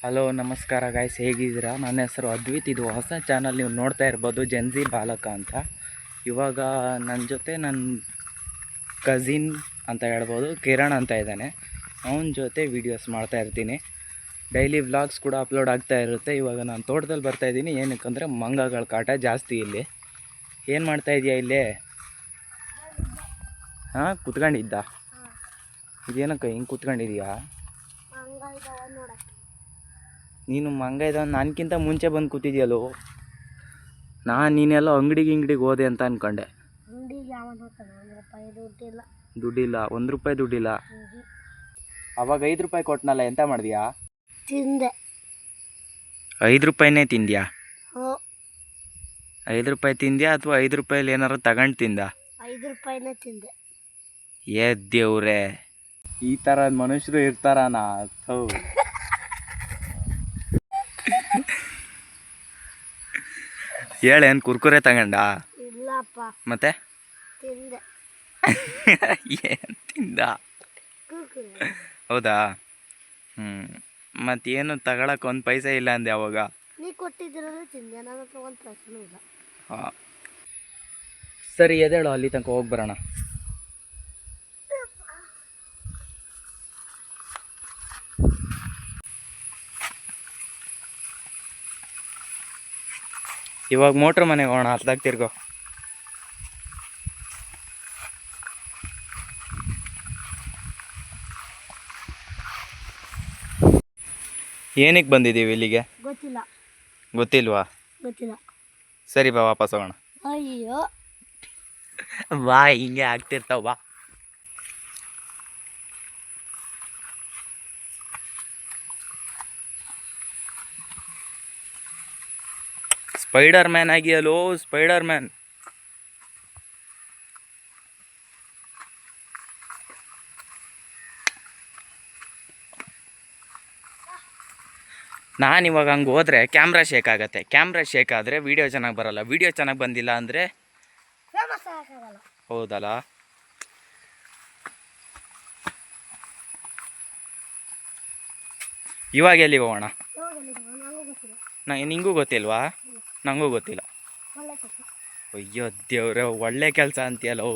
Hello ನಮಸ್ಕಾರ guys, ಹೇಗಿದ್ದೀರಾ? ನನ್ನ ಹೆಸರು ಅದ್ವಿತ್. ಇದು ಹೊಸ ಚಾನಲ್, ನೀವು ನೋಡ್ತಾ ಇರ್ಬೋದು, ಜನ್ಜಿ ಬಾಲಕ ಅಂತ. ಇವಾಗ ನನ್ನ ಜೊತೆ ನನ್ನ ಕಝಿನ್ ಅಂತ ಹೇಳ್ಬೋದು, ಕಿರಣ್ ಅಂತ ಇದ್ದಾನೆ. ಅವನ ಜೊತೆ ವೀಡಿಯೋಸ್ ಮಾಡ್ತಾ ಇರ್ತೀನಿ. ಡೈಲಿ ವ್ಲಾಗ್ಸ್ ಕೂಡ ಅಪ್ಲೋಡ್ ಆಗ್ತಾ ಇರುತ್ತೆ. ಇವಾಗ ನಾನು ತೋಟದಲ್ಲಿ ಬರ್ತಾಯಿದ್ದೀನಿ. ಏನಕ್ಕಂದರೆ ಮಂಗಗಳ ಕಾಟ ಜಾಸ್ತಿ ಇಲ್ಲಿ. ಏನು ಮಾಡ್ತಾ ಇದೆಯಾ ಇಲ್ಲಿ? ಹಾಂ, ಕುತ್ಕೊಂಡಿದ್ದ? ಇದೇನಕ್ಕ ಹಿಂಗೆ ಕುತ್ಕೊಂಡಿದೀಯಾ? ನೀನು ಮಂಗ ಇದ್ದಾವೆ ನನಗಿಂತ ಮುಂಚೆ ಬಂದು ಕೂತಿದ್ಯಲ್ಲೋ. ನೀನೆಲ್ಲ ಅಂಗಡಿಗೆ ಹೋದೆ ಅಂತ ಅಂದ್ಕೊಂಡೆ. ದುಡ್ಡಿಲ್ಲ, ₹1 ದುಡ್ಡಿಲ್ಲ. ಅವಾಗ ₹5 ಕೊಟ್ಟನಲ್ಲ, ಎಂತ ಮಾಡಿದ್ಯಾ? ತಿಂದೆ. ₹5ನೇ ತಿಂದ್ಯಾ? ₹5 ತಿಂದ್ಯಾ ಅಥವಾ ₹5 ಏನಾರು ತಗೊಂಡು ತಿಂದ? ₹5ನೇ ತಿಂದೆ. ದೇವ್ರೆ, ಈ ಥರ ಮನುಷ್ಯರು ಇರ್ತಾರಣ? ಹೇಳೇನು ಕುರ್ಕುರೆ ತಗೊಂಡ? ಇಲ್ಲಪ್ಪ. ಮತ್ತೆ ತಿಂದೆ. ಏನು ತಿಂದ? ಹೌದಾ? ಮತ್ತೇನು ತಗೊಳಕ್ಕೆ ಒಂದು ಪೈಸೆ ಇಲ್ಲ ಅಂದೆ ಅವಾಗ. ನೀ ಕೊಟ್ಟಿದ್ದರೆ ತಿಂದೆ, ನನ್ನ ಹತ್ರ ಒಂದು ಪೈಸೆನೂ ಇಲ್ಲ. ಹಾಂ, ಸರಿ ಎದೇಳು, ಅಲ್ಲಿ ತನಕ ಹೋಗಿ ಬರೋಣ. ಇವಾಗ ಮೋಟ್ರ್ ಮನೆಗೆ ಹೋಗೋಣ, ಅರ್ಧಕ್ಕೆ ತಿರ್ಗೋ. ಏನಕ್ಕೆ ಬಂದಿದ್ದೀವಿ ಇಲ್ಲಿಗೆ? ಗೊತ್ತಿಲ್ಲ. ಗೊತ್ತಿಲ್ವಾ? ಗೊತ್ತಿಲ್ಲ. ಸರಿ ಬಾ, ವಾಪಸ್ ಹೋಗೋಣ. ಅಯ್ಯೋ ಬಾ, ಹಿಂಗೆ ಆಗ್ತಿರ್ತಾವ. ಬಾ. ಸ್ಪೈಡರ್ ಮ್ಯಾನ್ ಆಗಿಯಲ್ಲೋ, ಸ್ಪೈಡರ್ ಮ್ಯಾನ್. ನಾನಿವಾಗ ಹಂಗೆ ಹೋದರೆ ಕ್ಯಾಮ್ರಾ ಶೇಕ್ ಆಗುತ್ತೆ. ಕ್ಯಾಮ್ರಾ ಶೇಕ್ ಆದರೆ ವೀಡಿಯೋ ಚೆನ್ನಾಗಿ ಬರಲ್ಲ. ವೀಡಿಯೋ ಚೆನ್ನಾಗಿ ಬಂದಿಲ್ಲ ಅಂದರೆ ಹೌದಲ್ಲ? ಇವಾಗ ಎಲ್ಲಿಗೆ ಹೋಗೋಣ? ನಿಂಗೂ ಗೊತ್ತಿಲ್ವಾ? ನನಗೂ ಗೊತ್ತಿಲ್ಲ. ಅಯ್ಯೋ ದೇವ್ರೆ, ಒಳ್ಳೆ ಕೆಲಸ ಅಂತೀಯಲ್ಲೋ.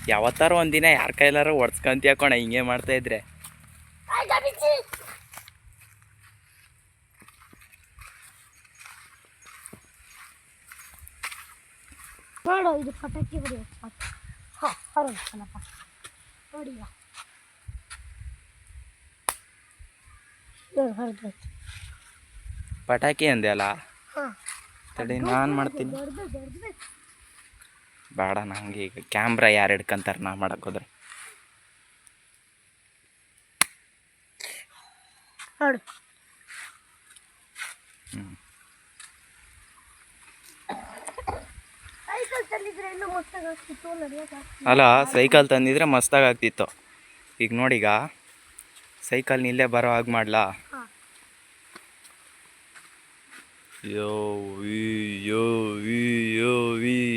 ಯಾವತ್ತಾರು ಒಂದಿನ ಯಾರ ಕೈಲಾರು ಹೊಡ್ಸ್ಕೊಂತೀಯ ಕಣ, ಹಿಂಗೆ ಮಾಡ್ತಾ ಇದ್ರೆ. ನೋಡು, ಇದು ಪಟಾಕಿ ಹೊಡಿಯೋದು. ನೋಡಿ, ಪಟಾಕಿ ಅಂದೆ ಅಲ್ಲ? ತಡಿ, ನಾನು ಮಾಡ್ತೀನಿ. ಬೇಡ, ನಂಗೆ ಈಗ ಕ್ಯಾಮ್ರಾ ಯಾರು ಹಿಡ್ಕೊಂತಾರೆ ನಾ ಮಾಡೋಕ್ಕೋದ್ರೆ. ಅಲ್ಲ, ಸೈಕಲ್ ತಂದಿದ್ರೆ ಮಸ್ತಾಗಿ ಆಗ್ತಿತ್ತು. ಈಗ ನೋಡೀಗ ಸೈಕಲ್ ಇಲ್ಲೇ ಬರೋ ಹಾಗೆ ಮಾಡ್ಲಾ? ಯೋ ಯೋ ಯೋ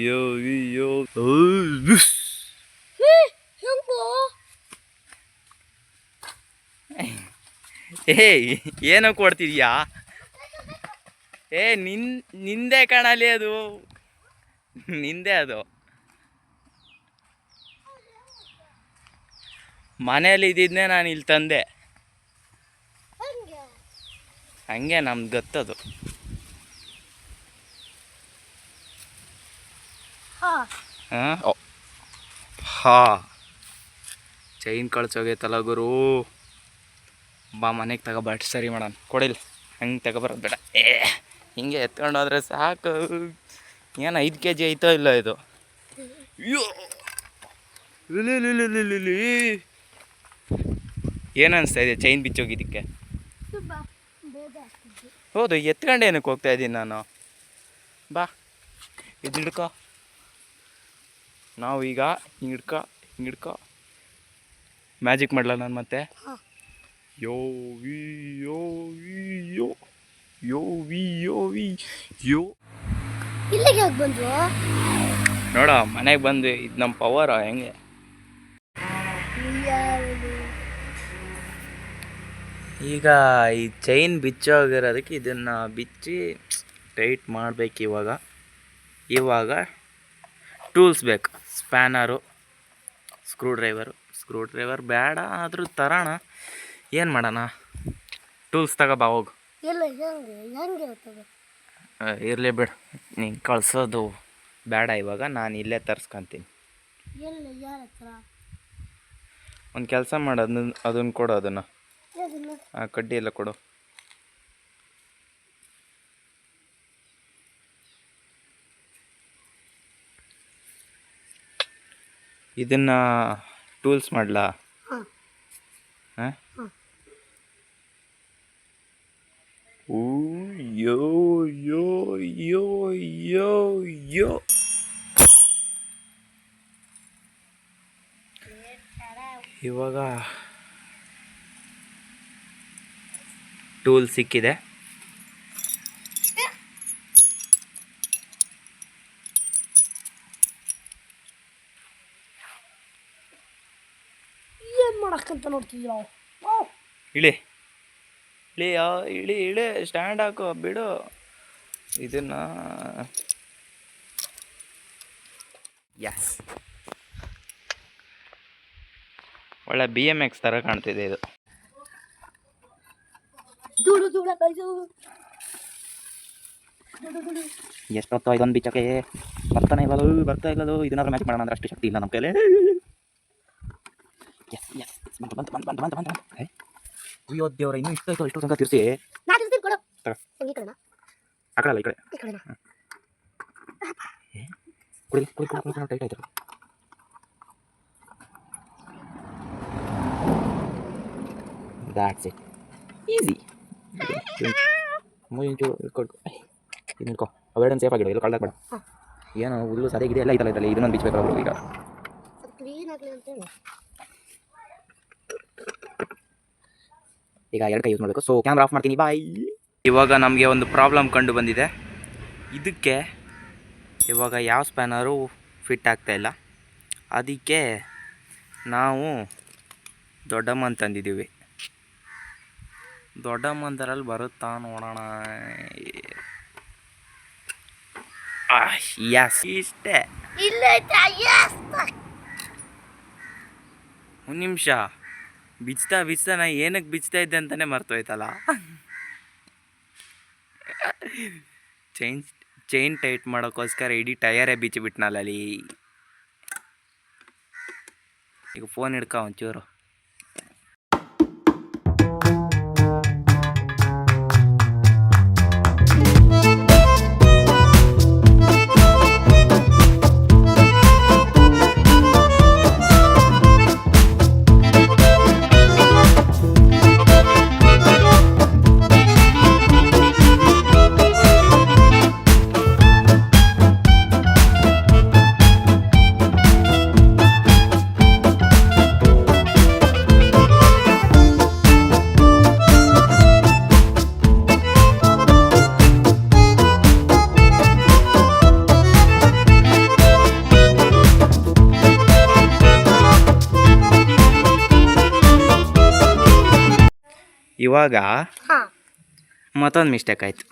ಯೋ ಯೋ. ಏನೋ ಕೊಡ್ತಿದ್ಯಾ? ನಿಂದೆ ಕಾಣಲಿ, ಅದು ನಿಂದೆ. ಅದು ಮನೇಲಿ ಇದ್ದಿದ್ನೇ ನಾನು ಇಲ್ಲಿ ತಂದೆ. ಹಂಗೆ ನಮ್ಗೆ ಗೊತ್ತದು. ಚೈನ್ ಕಳ್ಸೋಗೈತಲ್ಲ ಗುರು. ಬಾ, ಮನೆಗೆ ತಗೋಬಾಟ್ ಸರಿ ಮಾಡೋಣ. ಕೊಡಿಲ್ಲ, ಹಂಗೆ ತಗೊಬರೋದು ಬೇಡ. ಹಿಂಗೆ ಎತ್ಕೊಂಡೋದ್ರೆ ಸಾಕು. ಏನು 5 kg ಐತೋ ಇಲ್ಲ ಇದು? ಅಯ್ಯೋ, ಏನು ಅನಿಸ್ತಾ ಇದೆ ಚೈನ್ ಬಿಚ್ಚೋಗಿದ್ದಕ್ಕೆ? ತುಂಬ ಬೇಜಾರಾಗ್ತಿದ್ದೆ. ಹೌದು, ಎತ್ಕೊಂಡು ಏನಕ್ಕೆ ಹೋಗ್ತಾ ಇದ್ದೀನಿ ನಾನು? ಬಾ, ಇದು ಹಿಡ್ಕೊ. ನಾವು ಈಗ ಹಿಂಗಿಡ್ಕೊ ಮ್ಯಾಜಿಕ್ ಮಾಡಲ ನಾನು ಮತ್ತೆ. ಹಾಂ. ಯೋ ವಿ ಯೋ ವಿ ಯೋ ಯೋ ವಿ ಯೋ ವಿ ಯೋ. ಇಲ್ಲಿಗೆ ಯಾಕೆ ಬಂದ್ವು? ನೋಡ, ಮನೆಗೆ ಬಂದು ಇದು ನಮ್ಮ ಪವರ್ ಹೆಂಗೆ. ಈಗ ಈ ಚೈನ್ ಬಿಚ್ಚೋಗಿರೋದಕ್ಕೆ ಇದನ್ನು ಬಿಚ್ಚಿ ಟೈಟ್ ಮಾಡಬೇಕು. ಇವಾಗ ಟೂಲ್ಸ್ ಬೇಕು. ಸ್ಪ್ಯಾನರು, ಸ್ಕ್ರೂ ಡ್ರೈವರ್ ಬೇಡ ಆದರೂ ತರೋಣ. ಏನು ಮಾಡೋಣ? ಟೂಲ್ಸ್ ತಗೋಬಾ ಹೋಗು. ಎಲ್ಲ ಹೆಂಗೆ ಇರ್ತದೆ? ಇರಲಿ ಬಿಡು, ನೀನು ಕಳ್ಸೋದು ಬೇಡ. ಇವಾಗ ನಾನು ಇಲ್ಲೇ ತರ್ಸ್ಕೊತೀನಿ. ಎಲ್ಲ ಯಾರ ಹತ್ರ? ಒಂದು ಕೆಲಸ ಮಾಡೋದು, ಅದನ್ನು ಕೊಡು. ಅದನ್ನು ಯಾವ್ದನ್ನ? ಆ ಕಡ್ಡಿ ಎಲ್ಲ ಕೊಡು. ಇದನ್ನು ಟೂಲ್ಸ್ ಮಾಡಲಾ? ಹಾಂ. ಹಾಂ. ಹಾಂ. ಓ ಯೋ ಯೋ ಯೋ ಯೋ ಯೋ. ಇವಾಗ ಟೂಲ್ ಸಿಕ್ಕಿದೆ. ಏನು ಮಾಡಕ್ಕಂತ ನೋಡ್ತಿದ್ದೀರಾ? ಇಳಿ ಇಳಿ ಇಳಿ ಇಳಿ ಸ್ಟ್ಯಾಂಡ್ ಹಾಕು, ಬಿಡು ಇದನ್ನು. ಯಸ್, ಒಳ್ಳೆ BMX ಥರ ಕಾಣ್ತಿದೆ ಇದು. ಎಷ್ಟೊತ್ತು ಇದೊಂದು ಬಿಚ್ಚಕ್ಕೆ ಬರ್ತಾ ಇಲ್ಲದು. ಇದನ್ನಾದ್ರೂ ಮ್ಯಾಚ್ ಮಾಡೋಣ ಅಂದ್ರೆ ಅಷ್ಟು ಶಕ್ತಿ ಇಲ್ಲ ನಮ್ಮ ಕೈಲಿ. ಎಸ್ ಎಸ್, ಬಂತು. ಅಯ್ಯೋ ದೇವ್ರ, ಇನ್ನೂ ಇಷ್ಟು ತನಕ ತಿರ್ಸಿ ಹಾಕಲ್ಲ. ಈ ಕಡೆ ಕುಡಿ ಟೈಟ್ ಆಯ್ತು. That's it, easy. ನಿಲ್ಕೊ, ಅವೇಡನ್ ಸೇಫ್ ಆಗಿಡು, ಎಲ್ಲೂ ಕಳ್ದಾಕ್ಬೇಡ. ಏನು ಹುಲ್ಲು ಸರಿಯಾಗಿದೆ ಎಲ್ಲ ಐತಲ್ಲ ಇದರಲ್ಲಿ. ಇದನ್ನೊಂದು ಬಿಚ್ಚಬೇಕು ಈಗ. ಈಗ 2 ಕೈ ಯೂಸ್ ಮಾಡಬೇಕು. ಸೊ ಕ್ಯಾಮ್ರಾ ಆಫ್ ಮಾಡ್ತೀನಿ, ಬಾಯ್. ಇವಾಗ ನಮಗೆ ಒಂದು ಪ್ರಾಬ್ಲಮ್ ಕಂಡು ಬಂದಿದೆ. ಇದಕ್ಕೆ ಇವಾಗ ಯಾವ ಸ್ಪ್ಯಾನರು ಫಿಟ್ ಆಗ್ತಾಯಿಲ್ಲ. ಅದಕ್ಕೆ ನಾವು ದೊಡ್ಡಮ್ಮನ ತಂದಿದ್ದೀವಿ. ದೊಡ್ಡಮ್ಮಂದರಲ್ಲಿ ಬರುತ್ತಾ ನೋಡೋಣ. ಯಸ್, ಇಷ್ಟೇ. ಒಂದು ನಿಮಿಷ, ಬಿಚ್ತಾ ನಾ ಏನಕ್ಕೆ ಬಿಚ್ತಾ ಇದ್ದೆ ಅಂತಲೇ ಮರ್ತೋಯ್ತಲ್ಲ. ಚೈನ್ ಟೈಟ್ ಮಾಡೋಕ್ಕೋಸ್ಕರ ಇಡೀ ಟಯರೇ ಬಿಚ್ಚಿಬಿಟ್ನಲ್ಲ ಅಲ್ಲಿ. ಈಗ ಫೋನ್ ಹಿಡ್ಕೊ ಒಂಚೂರು. ಇವಾಗ ಮತ್ತೊಂದು ಮಿಸ್ಟೇಕ್ ಆಯಿತು.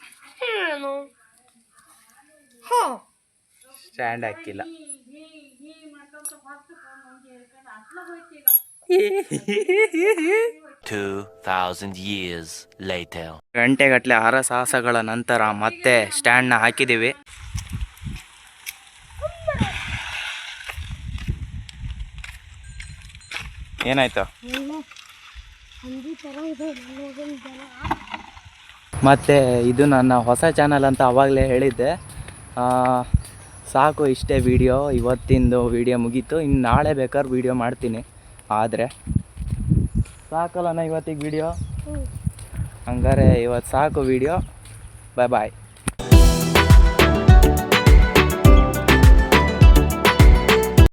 ಸ್ಟ್ಯಾಂಡ್ ಹಾಕಿಲ್ಲ. ಗಂಟೆಗಟ್ಟಲೆ ಸಾಹಸಗಳ ನಂತರ ಮತ್ತೆ ಸ್ಟ್ಯಾಂಡ್ನ ಹಾಕಿದ್ದೀವಿ. ಏನಾಯ್ತು? ಮತ್ತು ಇದು ನನ್ನ ಹೊಸ ಚಾನಲ್ ಅಂತ ಆವಾಗಲೇ ಹೇಳಿದ್ದೆ. ಸಾಕು, ಇಷ್ಟೇ ವಿಡಿಯೋ. ಇವತ್ತಿಂದು ವಿಡಿಯೋ ಮುಗೀತು. ಇನ್ನು ನಾಳೆ ಬೇಕಾದ್ರೆ ವಿಡಿಯೋ ಮಾಡ್ತೀನಿ. ಆದರೆ ಸಾಕಲ್ಲಣ್ಣ ಇವತ್ತಿಗೆ ವಿಡಿಯೋ. ಹ್ಞೂ ಹಂಗಾರೆ ಇವತ್ತು ಸಾಕು ವಿಡಿಯೋ. ಬಾಯ್ ಬಾಯ್.